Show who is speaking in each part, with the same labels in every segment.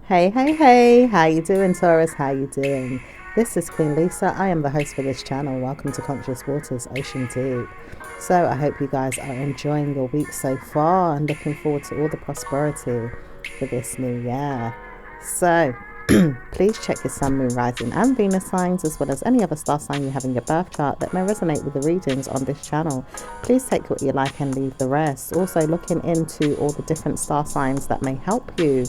Speaker 1: Hey, how you doing, Taurus? How you doing? This is Queen Lisa. I am the host for this channel. Welcome to Conscious Waters Ocean Deep. So I hope you guys are enjoying your week so far and looking forward to all the prosperity for this new year. So please check your sun, moon, rising and Venus signs, as well as any other star sign you have in your birth chart that may resonate with the readings on this channel. Please take what you like and leave the rest. Also looking into all the different star signs that may help you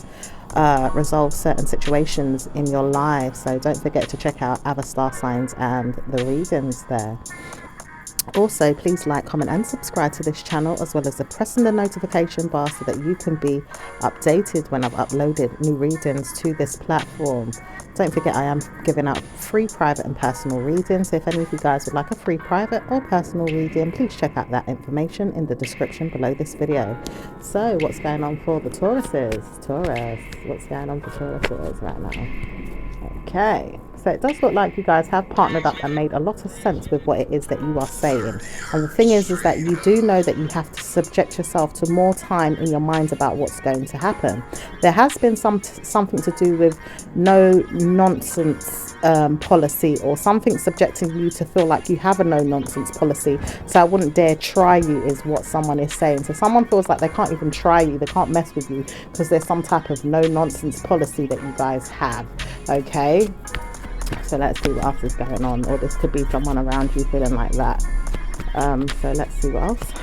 Speaker 1: resolve certain situations in your life. So don't forget to check out other star signs and the readings there. Also, please like, comment and subscribe to this channel, as well as pressing the notification bar so that you can be updated when I've uploaded new readings to this platform. Don't forget, I am giving out free private and personal readings. So if any of you guys would like a free private or personal reading, please check out that information in the description below this video. So what's going on for the Tauruses? Taurus, what's going on for Tauruses right now? Okay, so it does look like you guys have partnered up and made a lot of sense with what it is that you are saying. And the thing is that you do know that you have to subject yourself to more time in your mind about what's going to happen. There has been something to do with no nonsense policy, or something subjecting you to feel like you have a no nonsense policy. So I wouldn't dare try you is what someone is saying. So someone feels like they can't even try you, they can't mess with you because there's some type of no nonsense policy that you guys have. Okay, so let's see what else is going on. Or this could be someone around you feeling like that. So let's see what else.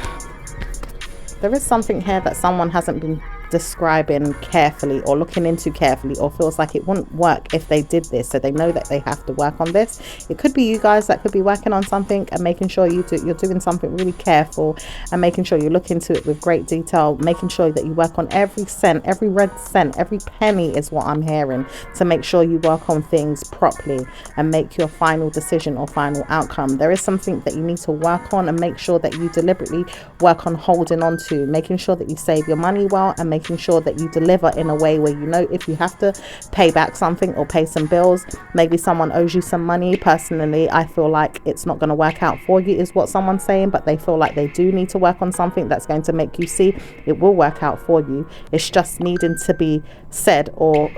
Speaker 1: There is something here that someone hasn't been describing carefully or looking into carefully, or feels like it wouldn't work if they did this, so they know that they have to work on this. It could be you guys that could be working on something and making sure you're doing something really careful and making sure you look into it with great detail, making sure that you work on every cent, every red cent, every penny is what I'm hearing, to make sure you work on things properly and make your final decision or final outcome. There is something that you need to work on and make sure that you deliberately work on holding on to, making sure that you save your money well and making sure that you deliver in a way where you know if you have to pay back something or pay some bills, maybe someone owes you some money. Personally, I feel like it's not going to work out for you is what someone's saying, but they feel like they do need to work on something that's going to make you see it will work out for you. It's just needing to be said or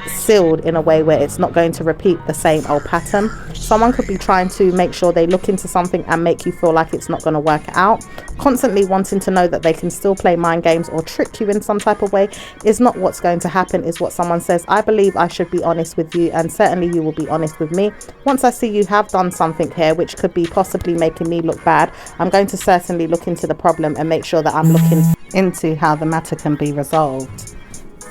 Speaker 1: sealed in a way where it's not going to repeat the same old pattern. Someone could be trying to make sure they look into something and make you feel like it's not going to work out, constantly wanting to know that they can still play mind games or trick you in some type of way. Is not what's going to happen, is what someone says. I believe I should be honest with you, and certainly you will be honest with me. Once I see you have done something here which could be possibly making me look bad, I'm going to certainly look into the problem and make sure that I'm looking into how the matter can be resolved.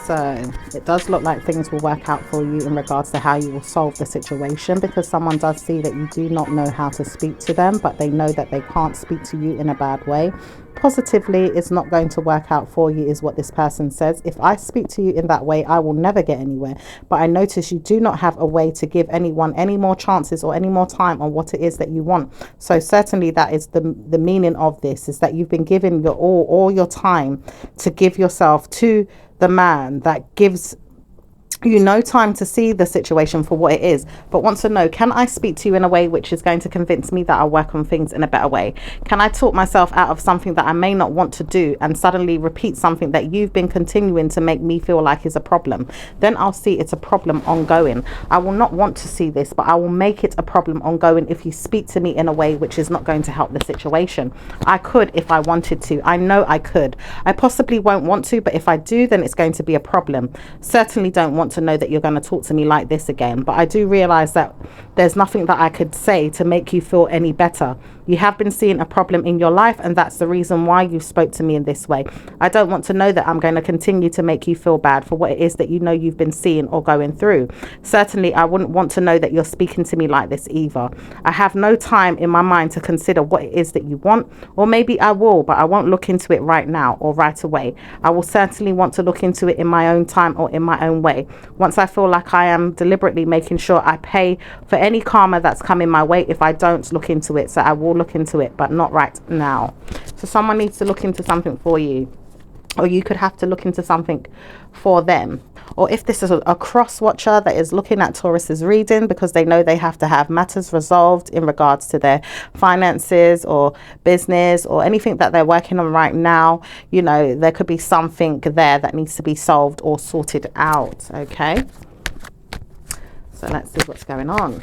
Speaker 1: So it does look like things will work out for you in regards to how you will solve the situation, because someone does see that you do not know how to speak to them, but they know that they can't speak to you in a bad way. Positively, it's not going to work out for you is what this person says. If I speak to you in that way, I will never get anywhere. But I notice you do not have a way to give anyone any more chances or any more time on what it is that you want. So certainly that is the meaning of this, is that you've been given your all your time to give yourself to the man that gives you no time to see the situation for what it is, but wants to know, can I speak to you in a way which is going to convince me that I'll work on things in a better way? Can I talk myself out of something that I may not want to do and suddenly repeat something that you've been continuing to make me feel like is a problem? Then I'll see it's a problem ongoing. I will not want to see this, but I will make it a problem ongoing if you speak to me in a way which is not going to help the situation. I could if I wanted to. I know I could. I possibly won't want to, but if I do, then it's going to be a problem. Certainly don't want to know that you're going to talk to me like this again, but I do realize that there's nothing that I could say to make you feel any better. You have been seeing a problem in your life, and that's the reason why you spoke to me in this way. I don't want to know that I'm going to continue to make you feel bad for what it is that you know you've been seeing or going through. Certainly I wouldn't want to know that you're speaking to me like this either. I have no time in my mind to consider what it is that you want, or maybe I will, but I won't look into it right now or right away. I will certainly want to look into it in my own time or in my own way, once I feel like I am deliberately making sure I pay for any karma that's coming my way if I don't look into it. So I will look into it, but not right now. So someone needs to look into something for you, or you could have to look into something for them, or if this is a cross watcher that is looking at Taurus's reading because they know they have to have matters resolved in regards to their finances or business or anything that they're working on right now, you know, there could be something there that needs to be solved or sorted out. Okay, so let's see what's going on.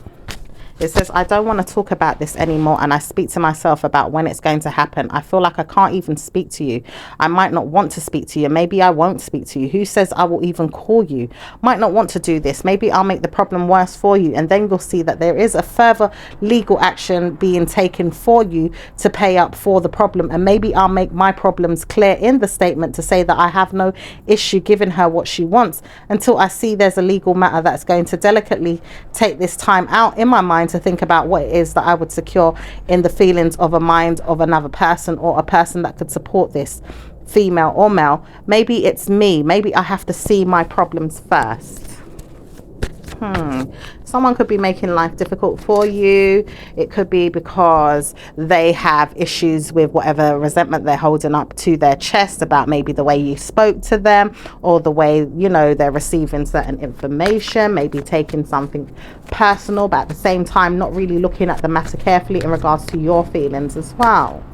Speaker 1: It says, I don't want to talk about this anymore, and I speak to myself about when it's going to happen. I feel like I can't even speak to you. I might not want to speak to you. Maybe I won't speak to you. Who says I will even call you? Might not want to do this. Maybe I'll make the problem worse for you. And then you'll see that there is a further legal action being taken for you to pay up for the problem. And maybe I'll make my problems clear in the statement to say that I have no issue giving her what she wants until I see there's a legal matter that's going to delicately take this time out in my mind to think about what it is that I would secure in the feelings of a mind of another person or a person that could support this, female or male. Maybe it's me. Maybe I have to see my problems first. Someone could be making life difficult for you. It could be because they have issues with whatever resentment they're holding up to their chest about maybe the way you spoke to them or the way, you know, they're receiving certain information, maybe taking something personal, but at the same time not really looking at the matter carefully in regards to your feelings as well.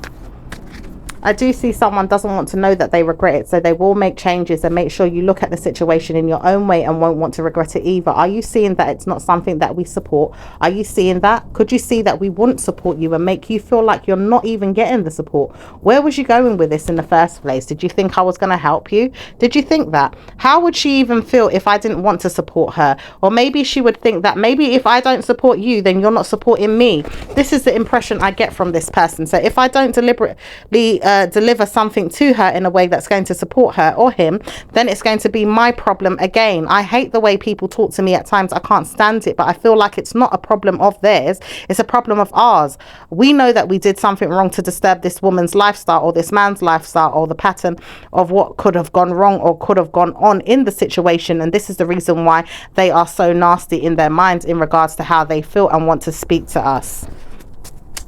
Speaker 1: I do see someone doesn't want to know that they regret it, so they will make changes and make sure you look at the situation in your own way and won't want to regret it either. Are you seeing that it's not something that we support? Are you seeing that? Could you see that we wouldn't support you and make you feel like you're not even getting the support? Where was you going with this in the first place? Did you think I was going to help you? Did you think that? How would she even feel if I didn't want to support her? Or maybe she would think that maybe if I don't support you, then you're not supporting me. This is the impression I get from this person. So if I don't deliberately deliver something to her in a way that's going to support her or him, then it's going to be my problem again. I hate the way people talk to me at times. I can't stand it, but I feel like it's not a problem of theirs, it's a problem of ours. We know that we did something wrong to disturb this woman's lifestyle or this man's lifestyle or the pattern of what could have gone wrong or could have gone on in the situation, and this is the reason why they are so nasty in their minds in regards to how they feel and want to speak to us.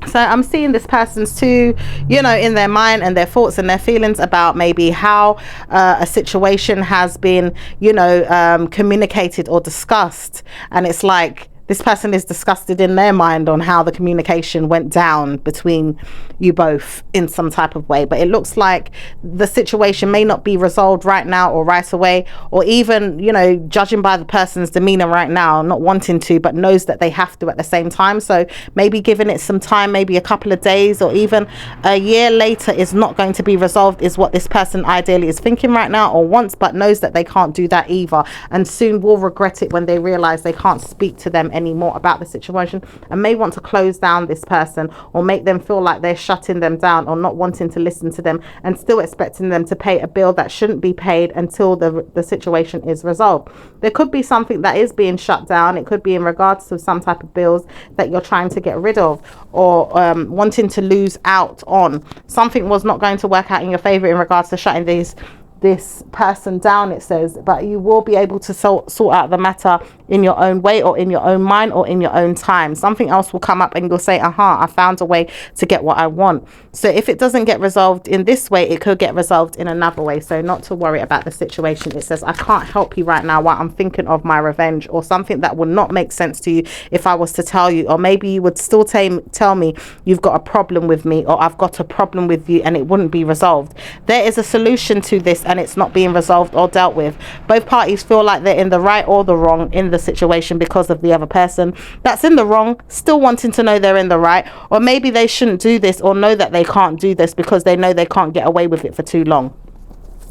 Speaker 1: So I'm seeing this person's too, you know, in their mind and their thoughts and their feelings about maybe how a situation has been, you know, communicated or discussed. And it's like this person is disgusted in their mind on how the communication went down between you both in some type of way. But it looks like the situation may not be resolved right now or right away, or even, you know, judging by the person's demeanor right now, not wanting to, but knows that they have to at the same time. So maybe giving it some time, maybe a couple of days or even a year later is not going to be resolved, is what this person ideally is thinking right now or wants, but knows that they can't do that either, and soon will regret it when they realize they can't speak to them anymore about the situation and may want to close down this person or make them feel like they're shutting them down or not wanting to listen to them and still expecting them to pay a bill that shouldn't be paid until the situation is resolved. There could be something that is being shut down. It could be in regards to some type of bills that you're trying to get rid of or wanting to lose out on. Something was not going to work out in your favor in regards to shutting this person down, it says, but you will be able to sort out the matter in your own way or in your own mind or in your own time. Something else will come up and you'll say, I found a way to get what I want. So if it doesn't get resolved in this way, it could get resolved in another way. So not to worry about the situation. It says, I can't help you right now while I'm thinking of my revenge, or something that would not make sense to you if I was to tell you, or maybe you would still tell me you've got a problem with me, or I've got a problem with you, and it wouldn't be resolved. There is a solution to this and it's not being resolved or dealt with. Both parties feel like they're in the right or the wrong in the situation because of the other person that's in the wrong still wanting to know they're in the right, or maybe they shouldn't do this or know that they can't do this because they know they can't get away with it for too long,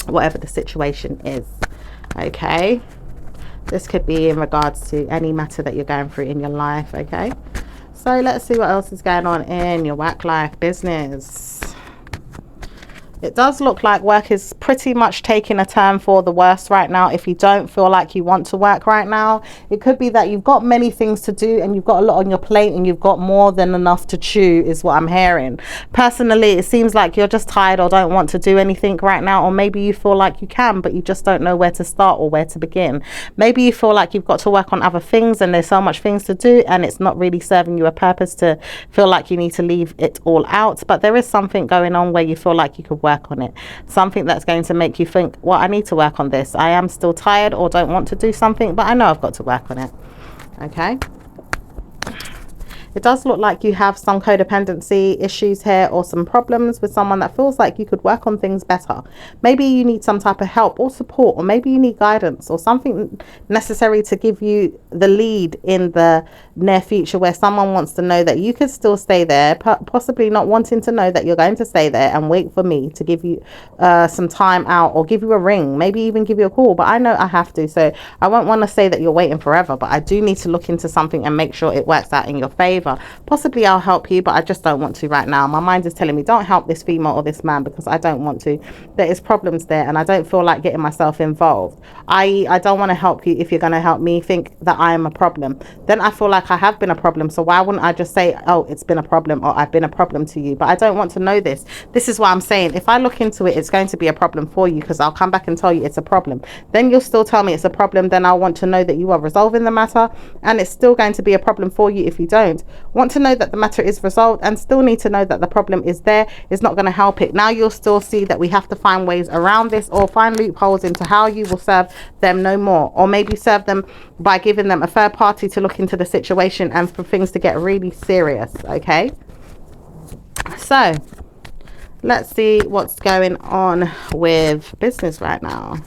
Speaker 1: whatever the situation is. Okay, this could be in regards to any matter that you're going through in your life. Okay, so let's see what else is going on in your work life, business. It does look like work is pretty much taking a turn for the worse right now. If you don't feel like you want to work right now, it could be that you've got many things to do and you've got a lot on your plate and you've got more than enough to chew, is what I'm hearing. Personally, it seems like you're just tired or don't want to do anything right now, or maybe you feel like you can, but you just don't know where to start or where to begin. Maybe you feel like you've got to work on other things and there's so much things to do and it's not really serving you a purpose to feel like you need to leave it all out. But there is something going on where you feel like you could work work on it. Something that's going to make you think, well, I need to work on this. I am still tired or don't want to do something, but I know I've got to work on it. Okay. It does look like you have some codependency issues here, or some problems with someone that feels like you could work on things better. Maybe you need some type of help or support, or maybe you need guidance or something necessary to give you the lead in the near future, where someone wants to know that you could still stay there, possibly not wanting to know that you're going to stay there and wait for me to give you some time out, or give you a ring, maybe even give you a call. But I know I have to, so I won't want to say that you're waiting forever, but I do need to look into something and make sure it works out in your favor. Possibly I'll help you, but I just don't want to right now. My mind is telling me don't help this female or this man, because I don't want to. There is problems there and I don't feel like getting myself involved. I don't want to help you if you're going to help me think that I am a problem. Then I feel like I have been a problem, so why wouldn't I just say, oh, it's been a problem, or I've been a problem to you? But I don't want to know this. This is why I'm saying, if I look into it, it's going to be a problem for you, because I'll come back and tell you it's a problem. Then you'll still tell me it's a problem. Then I'll want to know that you are resolving the matter, and it's still going to be a problem for you if you don't want to know that the matter is resolved, and still need to know that the problem is there. Is not going to help it. Now you'll still see that we have to find ways around this, or find loopholes into how you will serve them no more, or maybe serve them by giving them a third party to look into the situation and for things to get really serious. Okay, so let's see what's going on with business right now.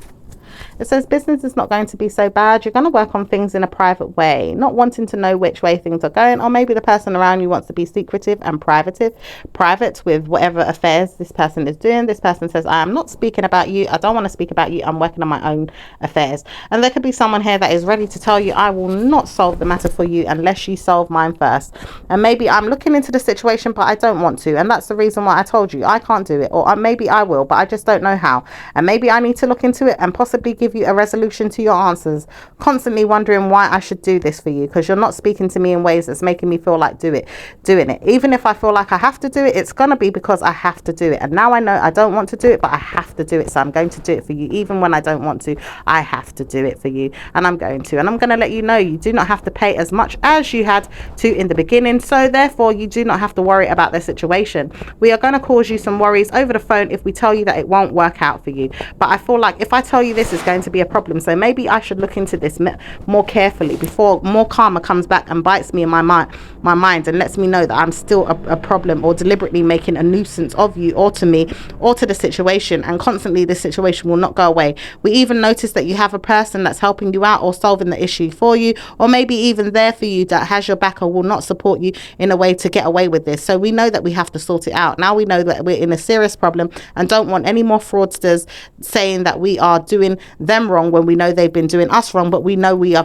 Speaker 1: It says business is not going to be so bad. You're going to work on things in a private way, not wanting to know which way things are going, or maybe the person around you wants to be secretive and private with whatever affairs this person is doing. This person says, I am not speaking about you. I don't want to speak about you. I'm working on my own affairs. And there could be someone here that is ready to tell you, I will not solve the matter for you unless you solve mine first. And maybe I'm looking into the situation, but I don't want to. And that's the reason why I told you I can't do it. Or maybe I will, but I just don't know how. And maybe I need to look into it and possibly give you a resolution to your answers, constantly wondering why I should do this for you, because you're not speaking to me in ways that's making me feel like doing it. Even if I feel like I have to do it, it's gonna be because I have to do it. And now I know I don't want to do it, but I have to do it, so I'm going to do it for you. Even when I don't want to, I have to do it for you, and I'm going to. And I'm going to let you know, you do not have to pay as much as you had to in the beginning, so therefore you do not have to worry about their situation. We are going to cause you some worries over the phone if we tell you that it won't work out for you. But I feel like if I tell you this is going to be a problem, so maybe I should look into this more carefully before more karma comes back and bites me in my mind and lets me know that I'm still a problem, or deliberately making a nuisance of you or to me or to the situation, and constantly this situation will not go away. We even notice that you have a person that's helping you out or solving the issue for you, or maybe even there for you, that has your back or will not support you in a way to get away with this. So we know that we have to sort it out. Now we know that we're in a serious problem and don't want any more fraudsters saying that we are doing them wrong when we know they've been doing us wrong, but we know we are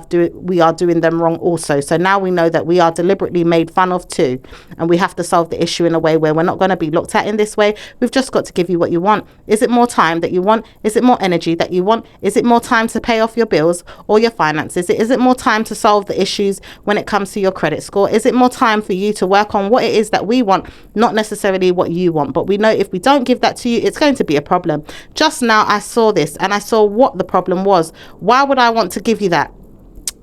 Speaker 1: doing them wrong also. So now we know that we are deliberately made fun of too, and we have to solve the issue in a way where we're not going to be looked at in this way. We've just got to give you what you want. Is it more time that you want? Is it more energy that you want? Is it more time to pay off your bills or your finances? Is it more time to solve the issues when it comes to your credit score? Is it more time for you to work on what it is that we want, not necessarily what you want? But we know if we don't give that to you, it's going to be a problem. Just now I saw this and I saw what the problem was. Why would I want to give you that?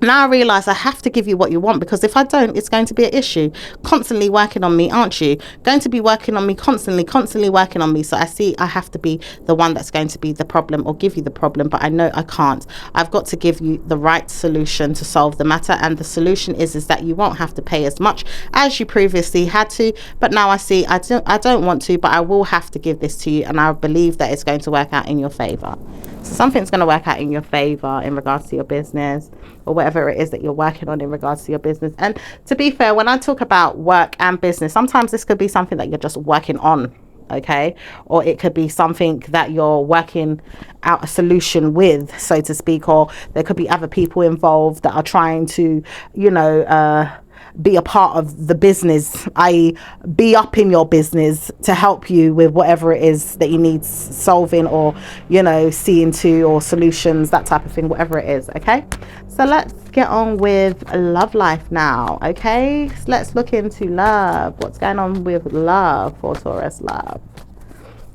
Speaker 1: Now I realise I have to give you what you want, because if I don't, it's going to be an issue. Constantly working on me, aren't you? Going to be working on me, constantly working on me. So I see I have to be the one that's going to be the problem or give you the problem, but I know I can't. I've got to give you the right solution to solve the matter, and the solution is that you won't have to pay as much as you previously had to. But now I see I don't want to, but I will have to give this to you, and I believe that it's going to work out in your favour. So something's going to work out in your favour in regards to your business, or whatever it is that you're working on in regards to your business. And to be fair, when I talk about work and business, sometimes this could be something that you're just working on, okay? Or it could be something that you're working out a solution with, so to speak, or there could be other people involved that are trying to, be a part of the business, i.e. be up in your business to help you with whatever it is that you need solving, or seeing to, or solutions, that type of thing, whatever it is. Okay, so let's get on with love life now. Okay, so let's look into love. What's going on with love for Taurus love?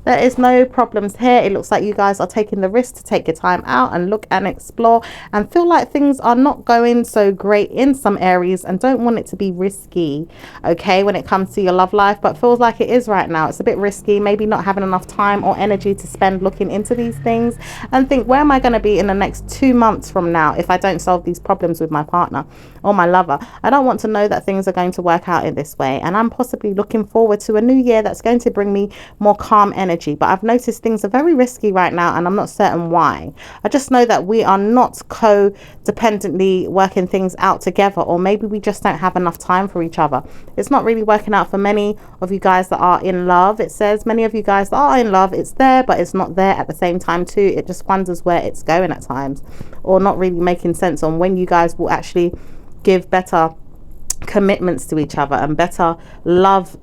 Speaker 1: There is no problems here. It looks like you guys are taking the risk to take your time out and look and explore and feel like things are not going so great in some areas and don't want it to be risky, okay, when it comes to your love life, but feels like it is right now. It's a bit risky, maybe not having enough time or energy to spend looking into these things, and think, where am I going to be in the next 2 months from now if I don't solve these problems with my partner or my lover? I don't want to know that things are going to work out in this way, and I'm possibly looking forward to a new year that's going to bring me more calm energy. But I've noticed things are very risky right now, and I'm not certain why. I just know that we are not codependently working things out together, or maybe we just don't have enough time for each other. It's not really working out for many of you guys that are in love. It says many of you guys that are in love, it's there, but it's not there at the same time too. It just wonders where it's going at times, or not really making sense on when you guys will actually give better commitments to each other and better love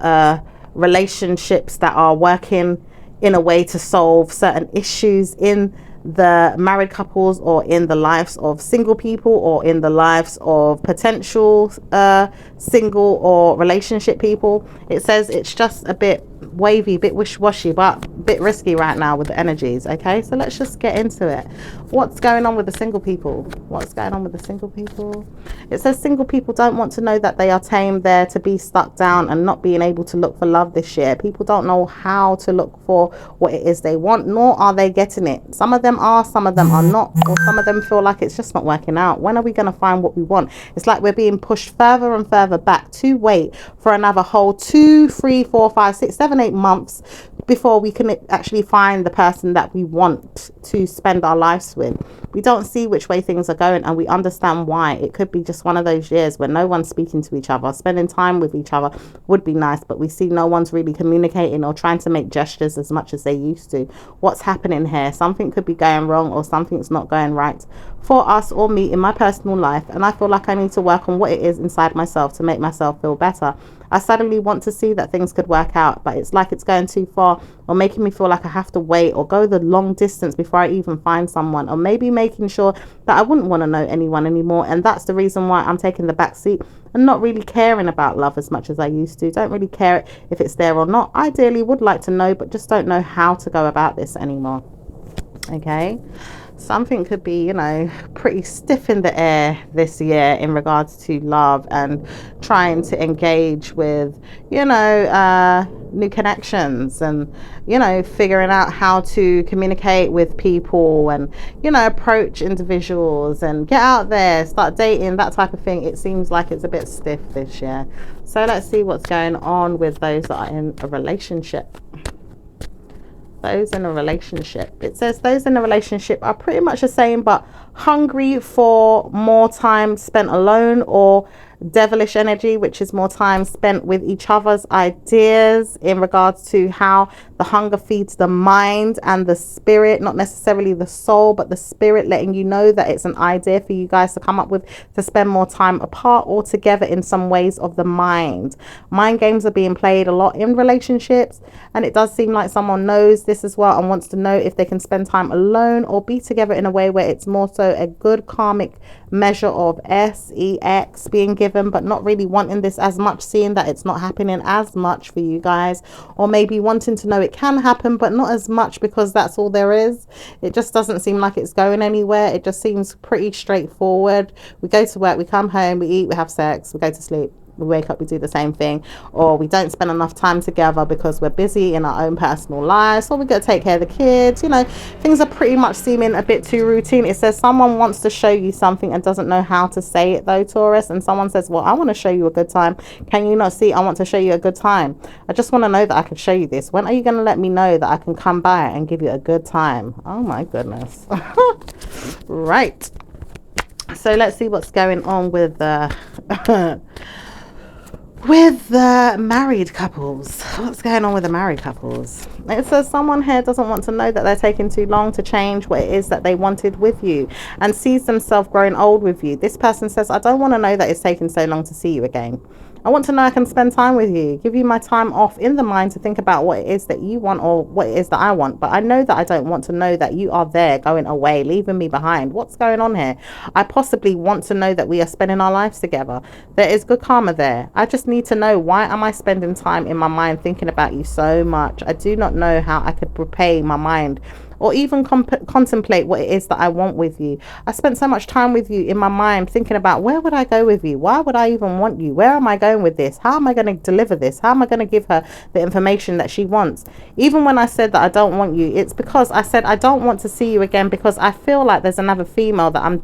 Speaker 1: relationships that are working in a way to solve certain issues in the married couples, or in the lives of single people, or in the lives of potential single or relationship people. It says it's just a bit wavy, bit wishy-washy, but a bit risky right now with the energies. Okay, so let's just get into it. What's going on with the single people? What's going on with the single people? It says single people don't want to know that they are tamed there to be stuck down and not being able to look for love this year. People don't know how to look for what it is they want, nor are they getting it. Some of them are, some of them are not, or some of them feel like it's just not working out. When are we going to find what we want? It's like we're being pushed further and further back to wait for another whole 2, 3, 4, 5, 6, 7, 8 months before we can actually find the person that we want to spend our lives with. We don't see which way things are going, and we understand why. It could be just one of those years where no one's speaking to each other. Spending time with each other would be nice, but we see no one's really communicating or trying to make gestures as much as they used to. What's happening here? Something could be going wrong, or something's not going right for us or me in my personal life, and I feel like I need to work on what it is inside myself to make myself feel better. I suddenly want to see that things could work out, but it's like it's going too far, or making me feel like I have to wait or go the long distance before I even find someone, or maybe making sure that I wouldn't want to know anyone anymore. And that's the reason why I'm taking the back seat and not really caring about love as much as I used to. Don't really care if it's there or not. Ideally would like to know, but just don't know how to go about this anymore. Okay, something could be, pretty stiff in the air this year in regards to love and trying to engage with, new connections, and, figuring out how to communicate with people, and, approach individuals and get out there, start dating, that type of thing. It seems like it's a bit stiff this year. So let's see what's going on with those that are in a relationship. Those in a relationship, it says those in a relationship are pretty much the same, but hungry for more time spent alone, or devilish energy, which is more time spent with each other's ideas in regards to how the hunger feeds the mind and the spirit, not necessarily the soul, but the spirit, letting you know that it's an idea for you guys to come up with, to spend more time apart or together in some ways of the mind. Mind games are being played a lot in relationships, and it does seem like someone knows this as well and wants to know if they can spend time alone or be together in a way where it's more so a good karmic measure of sex being given, but not really wanting this as much, seeing that it's not happening as much for you guys, or maybe wanting to know it can happen but not as much because that's all there is. It just doesn't seem like it's going anywhere. It just seems pretty straightforward. We go to work, we come home, we eat, we have sex, we go to sleep, we wake up, we do the same thing, or we don't spend enough time together because we're busy in our own personal lives, or we got to take care of the kids. Things are pretty much seeming a bit too routine. It says someone wants to show you something and doesn't know how to say it though, Taurus, and someone says, well, I want to show you a good time. Can you not see I want to show you a good time? I just want to know that I can show you this. When are you going to let me know that I can come by and give you a good time? Oh my goodness. Right, so let's see what's going on with the with the married couples. What's going on with the married couples? It says someone here doesn't want to know that they're taking too long to change what it is that they wanted with you, and sees themselves growing old with you. This person says, I don't want to know that it's taking so long to see you again. I want to know I can spend time with you, give you my time off in the mind to think about what it is that you want or what it is that I want. But I know that I don't want to know that you are there going away, leaving me behind. What's going on here? I possibly want to know that we are spending our lives together. There is good karma there. I just need to know, why am I spending time in my mind thinking about you so much? I do not know how I could repay my mind or even contemplate what it is that I want with you. I spent so much time with you in my mind thinking about, where would I go with you? Why would I even want you? Where am I going with this? How am I going to deliver this? How am I going to give her the information that she wants? Even when I said that I don't want you, it's because I said I don't want to see you again, because I feel like there's another female that I'm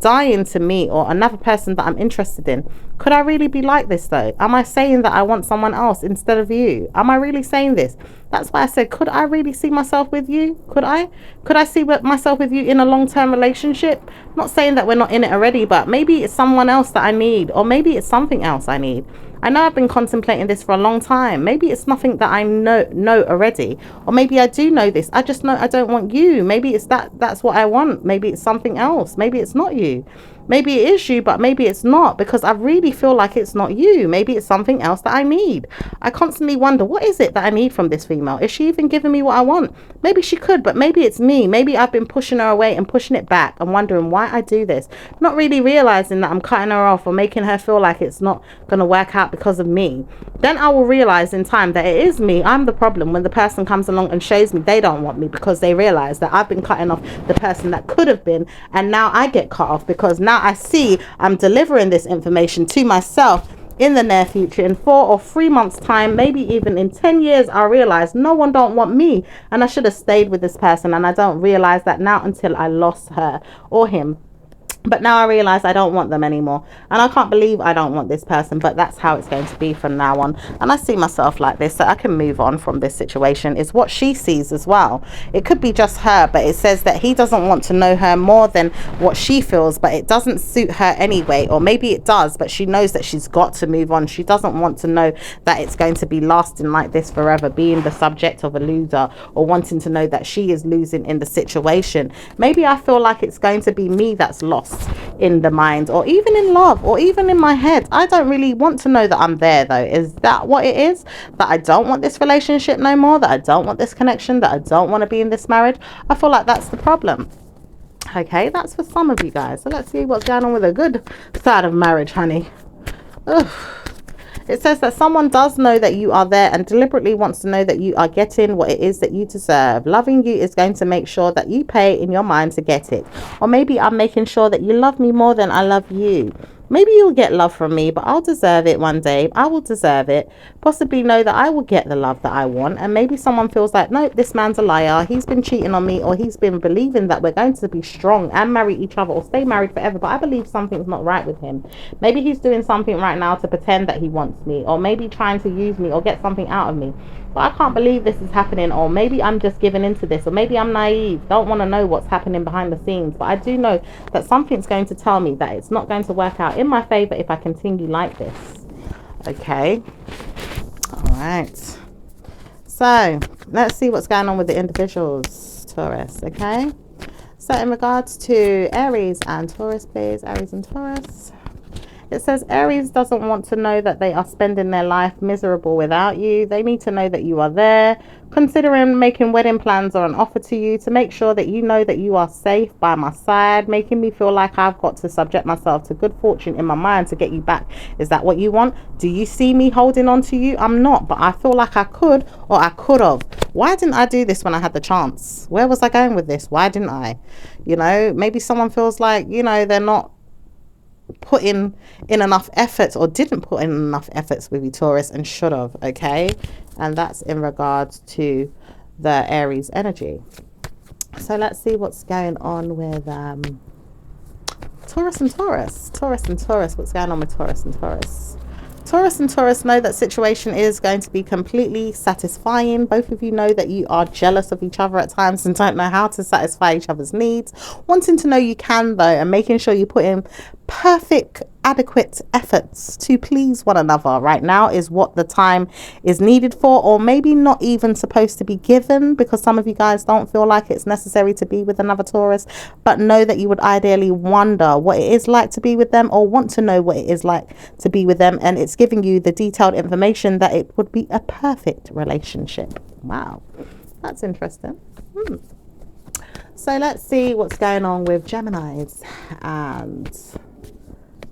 Speaker 1: dying to meet, or another person that I'm interested in. Could I really be like this though? Am I saying that I want someone else instead of you? Am I really saying this? That's why I said, could I really see myself with you? Could I see myself with you in a long-term relationship? Not saying that we're not in it already, but maybe it's someone else that I need, or maybe it's something else I need. I know I've been contemplating this for a long time. Maybe it's nothing that I know already, or maybe I do know this. I just know I don't want you. Maybe it's that's what I want. Maybe it's something else. Maybe it's not you. Maybe it is you, but maybe it's not, because I really feel like it's not you. Maybe it's something else that I need. I constantly wonder, what is it that I need from this female? Is she even giving me what I want? Maybe she could, but maybe it's me. Maybe I've been pushing her away and pushing it back and wondering why I do this. Not really realizing that I'm cutting her off or making her feel like it's not going to work out because of me. Then I will realize in time that it is me. I'm the problem when the person comes along and shows me they don't want me, because they realize that I've been cutting off the person that could have been, and now I get cut off because now I see I'm delivering this information to myself in the near future. In 4 or 3 months time, maybe even in 10 years, I realize no one don't want me, and I should have stayed with this person, and I don't realize that now until I lost her or him. But now I realize I don't want them anymore, and I can't believe I don't want this person, but that's how it's going to be from now on. And I see myself like this, so I can move on from this situation. Is what she sees as well. It could be just her, but it says that he doesn't want to know her more than what she feels, but it doesn't suit her anyway. Or maybe it does, but she knows that she's got to move on. She doesn't want to know that it's going to be lasting like this forever, being the subject of a loser, or wanting to know that she is losing in the situation. Maybe I feel like it's going to be me that's lost in the mind, or even in love, or even in my head. I don't really want to know that I'm there though. Is that what it is? That I don't want this relationship no more, that I don't want this connection, that I don't want to be in this marriage? I feel like that's the problem. Okay, that's for some of you guys. So let's see what's going on with the good side of marriage, honey. Ugh. It says that someone does know that you are there and deliberately wants to know that you are getting what it is that you deserve. Loving you is going to make sure that you pay in your mind to get it. Or maybe I'm making sure that you love me more than I love you. Maybe you'll get love from me, but I'll deserve it one day. I will deserve it. Possibly know that I will get the love that I want. And maybe someone feels like, no, this man's a liar. He's been cheating on me, or he's been believing that we're going to be strong and marry each other or stay married forever. But I believe something's not right with him. Maybe he's doing something right now to pretend that he wants me, or maybe trying to use me or get something out of me. But I can't believe this is happening, or maybe I'm just giving into this, or maybe I'm naive, don't want to know what's happening behind the scenes. But I do know that something's going to tell me that it's not going to work out in my favor if I continue like this. Okay, all right, so let's see what's going on with the individuals, Taurus. Okay, so in regards to Aries and Taurus, please, Aries and Taurus. It says Aries doesn't want to know that they are spending their life miserable without you. They need to know that you are there, considering making wedding plans or an offer to you to make sure that you know that you are safe by my side, making me feel like I've got to subject myself to good fortune in my mind to get you back. Is that what you want? Do you see me holding on to you? I'm not, but I feel like I could, or I could have. Why didn't I do this when I had the chance? Where was I going with this? Why didn't I? You know, maybe someone feels like, you know, they're not putting in enough efforts, or didn't put in enough efforts with you, Taurus, and should have. Okay, and that's in regards to the Aries energy. So let's see what's going on with Taurus and Taurus. Taurus and Taurus. What's going on with Taurus and Taurus? Taurus and Taurus know that situation is going to be completely satisfying. Both of you know that you are jealous of each other at times and don't know how to satisfy each other's needs. Wanting to know you can though, and making sure you put in perfect, adequate efforts to please one another right now is what the time is needed for, or maybe not even supposed to be given, because some of you guys don't feel like it's necessary to be with another Taurus, but know that you would ideally wonder what it is like to be with them, or want to know what it is like to be with them, and it's giving you the detailed information that it would be a perfect relationship. Wow, that's interesting. So let's see what's going on with Geminis and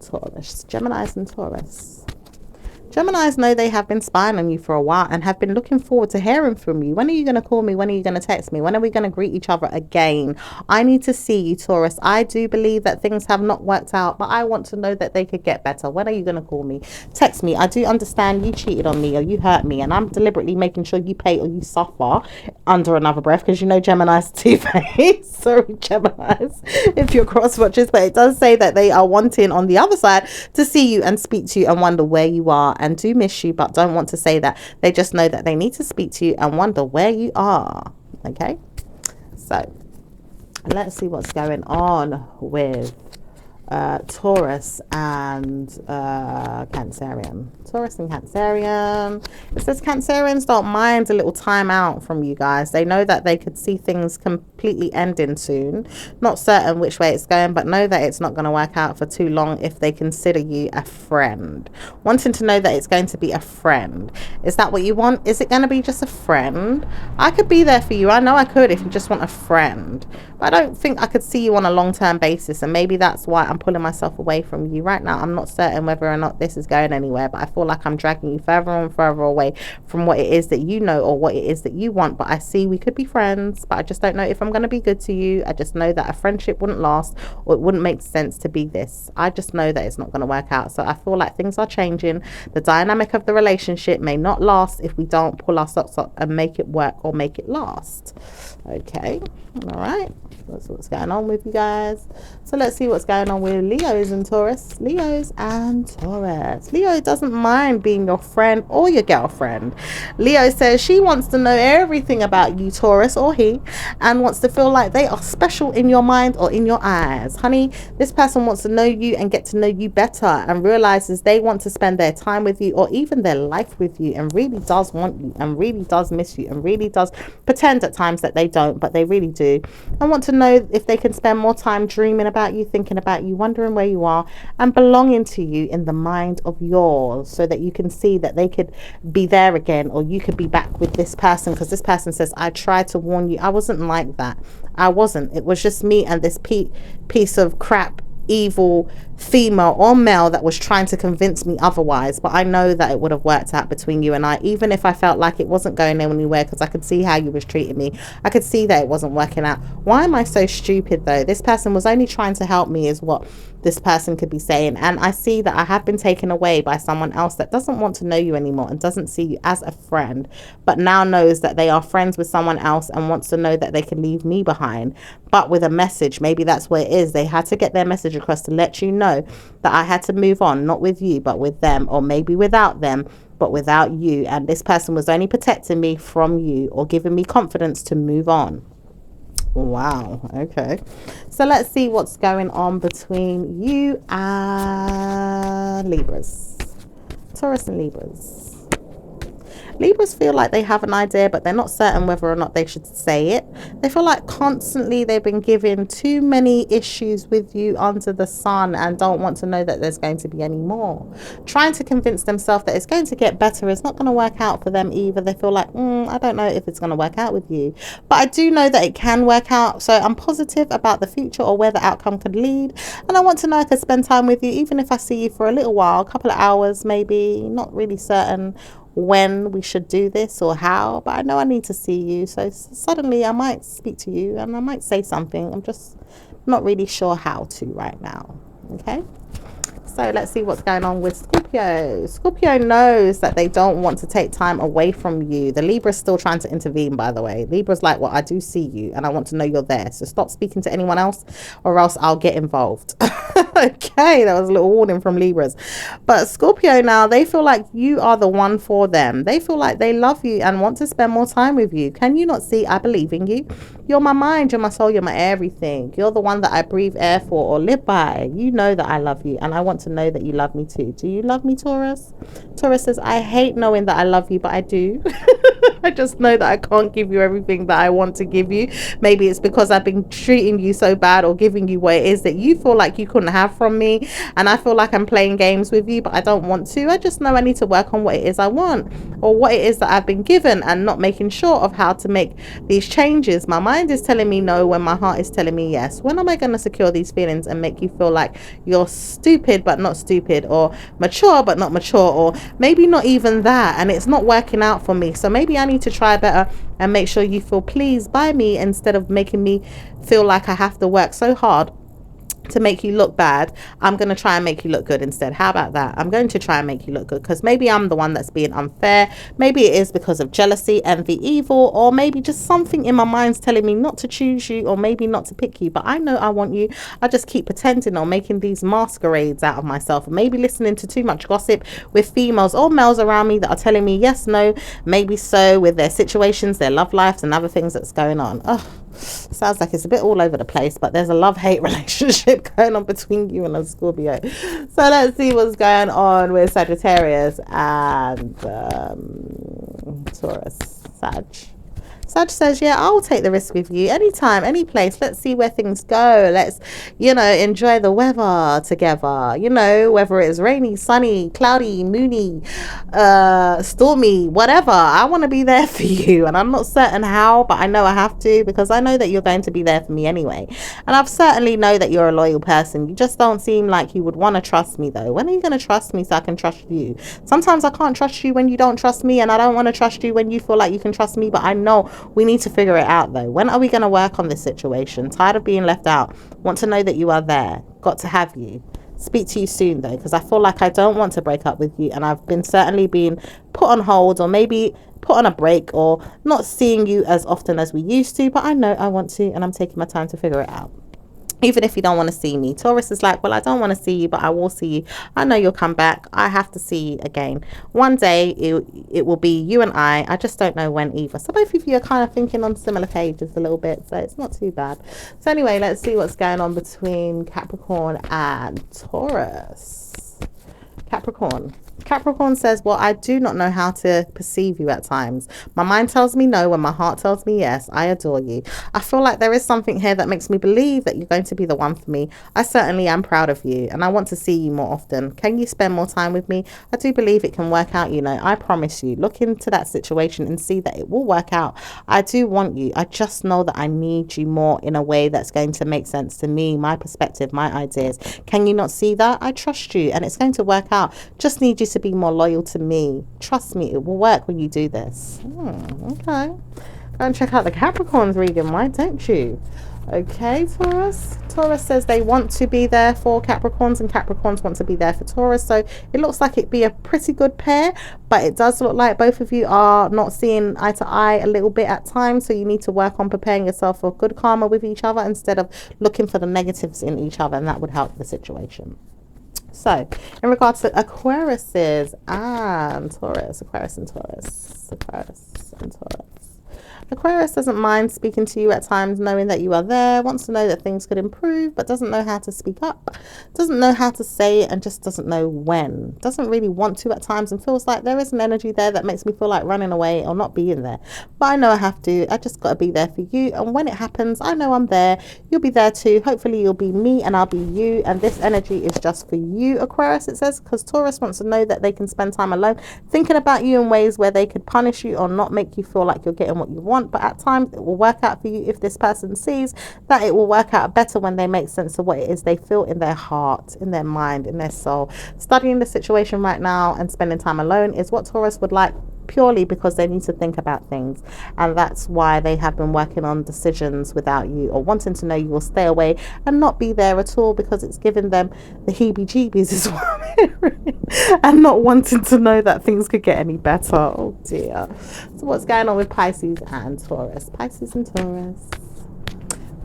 Speaker 1: Taurus. Geminis and Taurus. Geminis know they have been spying on you for a while and have been looking forward to hearing from you. When are you going to call me? When are you going to text me? When are we going to greet each other again? I need to see you, Taurus. I do believe that things have not worked out, but I want to know that they could get better. When are you going to call me? Text me. I do understand you cheated on me or you hurt me, and I'm deliberately making sure you pay or you suffer under another breath, because you know Gemini's two-faced. Sorry, Geminis, if you're cross watchers, but it does say that they are wanting on the other side to see you and speak to you and wonder where you are, and do miss you, but don't want to say that. They just know that they need to speak to you and wonder where you are. Okay, so let's see what's going on with Taurus and Cancerian. Taurus and Cancerian. It says Cancerians don't mind a little time out from you guys. They know that they could see things completely ending soon. Not certain which way it's going, but know that it's not going to work out for too long if they consider you a friend. Wanting to know that it's going to be a friend. Is that what you want? Is it going to be just a friend? I could be there for you. I know I could if you just want a friend. But I don't think I could see you on a long-term basis, and maybe that's why I'm pulling myself away from you right now. I'm not certain whether or not this is going anywhere, but I feel like I'm dragging you further and further away from what it is that you know or what it is that you want. But I see we could be friends, but I just don't know if I'm going to be good to you. I just know that a friendship wouldn't last, or it wouldn't make sense to be this. I just know that it's not going to work out. So I feel like things are changing. The dynamic of the relationship may not last if we don't pull our socks up and make it work or make it last. Okay, all right, that's what's going on with you guys. So let's see what's going on with Leos and Taurus. Leos and Taurus. Leo doesn't mind being your friend or your girlfriend. Leo says she wants to know everything about you, Taurus, or he, and wants to feel like they are special in your mind or in your eyes. Honey, this person wants to know you and get to know you better, and realizes they want to spend their time with you or even their life with you, and really does want you and really does miss you and really does pretend at times that they don't, but they really do, and want to know if they can spend more time dreaming about you, thinking about you, wondering where you are, and belonging to you in the mind of yours, so that you can see that they could be there again, or you could be back with this person, because this person says, I tried to warn you. I wasn't like that. I wasn't. It was just me and this piece of crap evil female or male that was trying to convince me otherwise. But I know that it would have worked out between you and I, even if I felt like it wasn't going anywhere, because I could see how you was treating me. I could see that it wasn't working out. Why am I so stupid though? This person was only trying to help me, is what this person could be saying. And I see that I have been taken away by someone else that doesn't want to know you anymore and doesn't see you as a friend, but now knows that they are friends with someone else and wants to know that they can leave me behind, but with a message. Maybe that's what it is. They had to get their message across to let you know that I had to move on, not with you, but with them, or maybe without them, but without you. And this person was only protecting me from you or giving me confidence to move on. Wow. Okay, so let's see what's going on between you and Libras. Taurus and Libras. Libras feel like they have an idea, but they're not certain whether or not they should say it. They feel like constantly they've been given too many issues with you under the sun and don't want to know that there's going to be any more. Trying to convince themselves that it's going to get better is not going to work out for them either. They feel like, I don't know if it's going to work out with you. But I do know that it can work out. So I'm positive about the future or where the outcome could lead. And I want to know I could spend time with you, even if I see you for a little while, a couple of hours maybe. Not really certain when we should do this or how, but I know I need to see you. So suddenly I might speak to you and I might say something. I'm just not really sure how to right now. Okay, so let's see what's going on with Scorpio. Scorpio knows that they don't want to take time away from you. The Libra's still trying to intervene, by the way. Libra's like, well, I do see you and I want to know you're there, so stop speaking to anyone else or else I'll get involved. Okay, that was a little warning from Libras. But Scorpio now, they feel like you are the one for them. They feel like they love you and want to spend more time with you. Can you not see I believe in you? You're my mind, you're my soul, you're my everything. You're the one that I breathe air for or live by. You know that I love you and I want to know that you love me too. Do you love me, Taurus? Taurus says, I hate knowing that I love you, but I do. I just know that I can't give you everything that I want to give you. Maybe it's because I've been treating you so bad or giving you what it is that you feel like you couldn't have from me. And I feel like I'm playing games with you, but I don't want to. I just know I need to work on what it is I want or what it is that I've been given and not making sure of how to make these changes. My mind is telling me no when my heart is telling me yes. When am I going to secure these feelings and make you feel like you're stupid but not stupid, or mature but not mature, or maybe not even that, and it's not working out for me? So maybe I need to try better and make sure you feel pleased by me instead of making me feel like I have to work so hard to make you look bad. I'm going to try and make you look good instead. How about that? I'm going to try and make you look good because maybe I'm the one that's being unfair. Maybe it is because of jealousy, envy, evil, or maybe just something in my mind's telling me not to choose you or maybe not to pick you. But I know I want you. I just keep pretending or making these masquerades out of myself, or maybe listening to too much gossip with females or males around me that are telling me yes, no, maybe so, with their situations, their love lives and other things that's going on. Oh, sounds like it's a bit all over the place, but there's a love-hate relationship going on between you and a Scorpio. So let's see what's going on with Sagittarius and Taurus. Sag says, yeah, I'll take the risk with you anytime, any place. Let's see where things go. Let's, enjoy the weather together. Whether it's rainy, sunny, cloudy, moony, stormy, whatever. I want to be there for you. And I'm not certain how, but I know I have to, because I know that you're going to be there for me anyway. And I've certainly know that you're a loyal person. You just don't seem like you would want to trust me, though. When are you going to trust me so I can trust you? Sometimes I can't trust you when you don't trust me, and I don't want to trust you when you feel like you can trust me, but I know we need to figure it out, though. When are we going to work on this situation? Tired of being left out. Want to know that you are there. Got to have you. Speak to you soon, though, because I feel like I don't want to break up with you, and I've been certainly being put on hold or maybe put on a break or not seeing you as often as we used to, but I know I want to, and I'm taking my time to figure it out. Even if you don't want to see me. Taurus is like, well, I don't want to see you, but I will see you. I know you'll come back. I have to see you again. One day it will be you and I just don't know when either. So both of you are kind of thinking on similar pages a little bit, so it's not too bad. So anyway, let's see what's going on between Capricorn and Taurus. Capricorn says, well, I do not know how to perceive you at times. My mind tells me no when my heart tells me yes. I adore you. I feel like there is something here that makes me believe that you're going to be the one for me. I certainly am proud of you and I want to see you more often. Can you spend more time with me? I do believe it can work out, I promise you. Look into that situation and see that it will work out. I do want you. I just know that I need you more in a way that's going to make sense to me, my perspective, my ideas. Can you not see that? I trust you and it's going to work out. Just need you to be more loyal to me. Trust me, it will work when you do this. Okay. Go and check out the Capricorns reading, why don't you? Okay, Taurus. Taurus says they want to be there for Capricorns and Capricorns want to be there for Taurus. So it looks like it'd be a pretty good pair, but it does look like both of you are not seeing eye to eye a little bit at times. So you need to work on preparing yourself for good karma with each other instead of looking for the negatives in each other, and that would help the situation. So, in regards to Aquariuses and Taurus, Aquarius doesn't mind speaking to you at times, knowing that you are there, wants to know that things could improve, but doesn't know how to speak up, doesn't know how to say it, and just doesn't know when. Doesn't really want to at times and feels like there is an energy there that makes me feel like running away or not being there. But I know I have to. I just got to be there for you. And when it happens, I know I'm there. You'll be there too. Hopefully you'll be me and I'll be you. And this energy is just for you, Aquarius, it says, because Taurus wants to know that they can spend time alone thinking about you in ways where they could punish you or not make you feel like you're getting what you want. But at times it will work out for you if this person sees that it will work out better when they make sense of what it is they feel in their heart, in their mind, in their soul. Studying the situation right now and spending time alone is what Taurus would like, purely because they need to think about things, and that's why they have been working on decisions without you, or wanting to know you will stay away and not be there at all, because it's giving them the heebie-jeebies as well, and not wanting to know that things could get any better. Oh dear. So what's going on with Pisces and Taurus? Pisces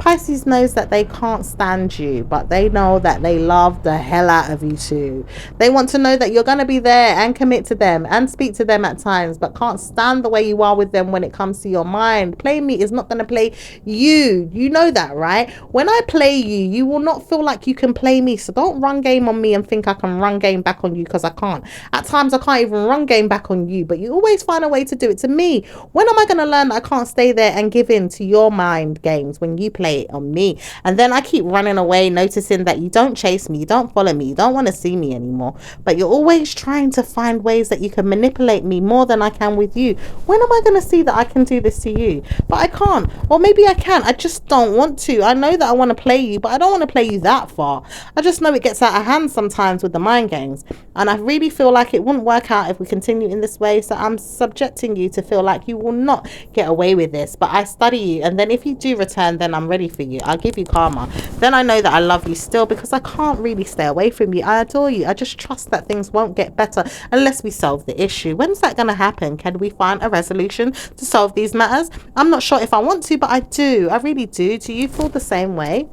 Speaker 1: Pisces knows that they can't stand you, but they know that they love the hell out of you too. They want to know that you're going to be there and commit to them and speak to them at times, but can't stand the way you are with them when it comes to your mind. Play me is not going to play you. You know that, right? When I play you, you will not feel like you can play me. So don't run game on me and think I can run game back on you, because I can't. At times I can't even run game back on you, but you always find a way to do it to me. When am I going to learn that I can't stay there and give in to your mind games when you play it on me? And then I keep running away, noticing that you don't chase me, you don't follow me, you don't want to see me anymore, but you're always trying to find ways that you can manipulate me more than I can with you. When am I going to see that I can do this to you? But I can't. Or maybe I can, I just don't want to. I know that I want to play you, but I don't want to play you that far. I just know it gets out of hand sometimes with the mind games, and I really feel like it wouldn't work out if we continue in this way. So I'm subjecting you to feel like you will not get away with this, but I study you, and then if you do return, then I'm ready for you. I'll give you karma. Then I know that I love you still, because I can't really stay away from you. I adore you. I just trust that things won't get better unless we solve the issue. When's that going to happen? Can we find a resolution to solve these matters? I'm not sure if I want to, but I do. I really do. Do you feel the same way?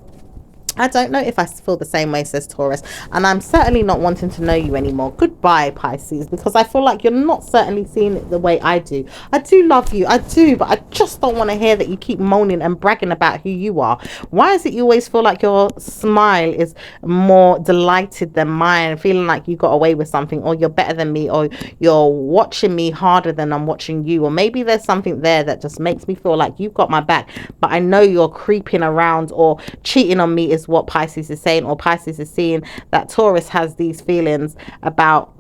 Speaker 1: I don't know if I feel the same way, says Taurus, and I'm certainly not wanting to know you anymore. Goodbye, Pisces, because I feel like you're not certainly seeing it the way I do. I do love you, I do, but I just don't want to hear that you keep moaning and bragging about who you are. Why is it you always feel like your smile is more delighted than mine, feeling like you got away with something, or you're better than me, or you're watching me harder than I'm watching you, or maybe there's something there that just makes me feel like you've got my back, but I know you're creeping around or cheating on me, is what Pisces is saying, or Pisces is seeing that Taurus has these feelings about,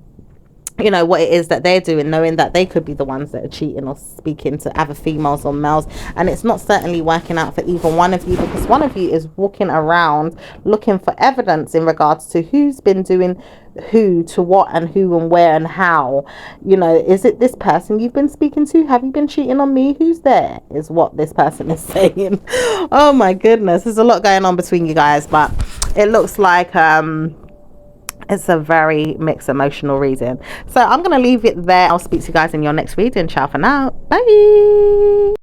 Speaker 1: you know, what it is that they're doing, knowing that they could be the ones that are cheating or speaking to other females or males, and it's not certainly working out for either one of you, because one of you is walking around looking for evidence in regards to who's been doing who to what and who and where and how. You know, is it this person you've been speaking to? Have you been cheating on me? Who's there, is what this person is saying. Oh my goodness, there's a lot going on between you guys, but it looks like it's a very mixed emotional reading. So I'm going to leave it there. I'll speak to you guys in your next reading. Ciao for now. Bye.